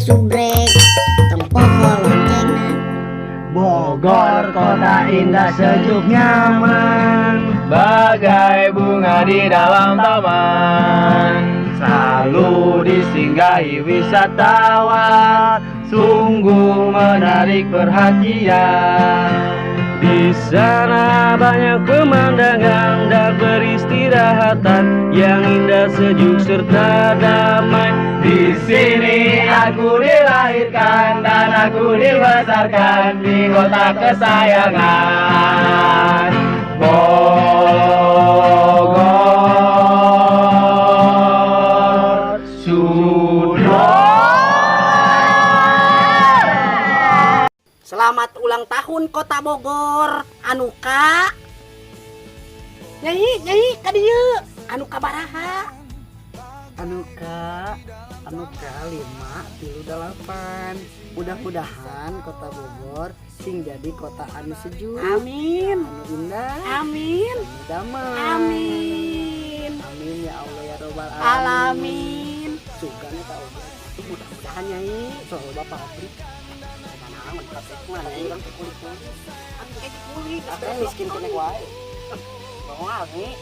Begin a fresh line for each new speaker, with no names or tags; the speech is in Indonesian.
Subrek tempohol loncengna.
Bogor kota indah sejuk nyaman,
bagai bunga di dalam taman.
selalu disinggahi wisatawan, sungguh menarik perhatian. Di sana banyak pemandangan dan peristirahatan yang indah, sejuk serta damai.
Di sini aku dilahirkan dan aku dibesarkan di kota kesayangan, Bogor.
Selamat ulang tahun Kota Bogor, Anuka. Nyai ka dieu, Anuka baraha?
Anuka 538. Mudah-mudahan Kota Bogor sing jadi kota anu sejuk,
Amin.
anu indah,
Amin.
anu damai.
Amin.
Amin ya Allah ya robbal
Alamin.
Sugan eta oge. Mudah-mudahan nyai soal bapak abdi. Mana kapek mana urang teh kulit.
Atuh kayak kulit,
Miskin kene wae.
Moal nih.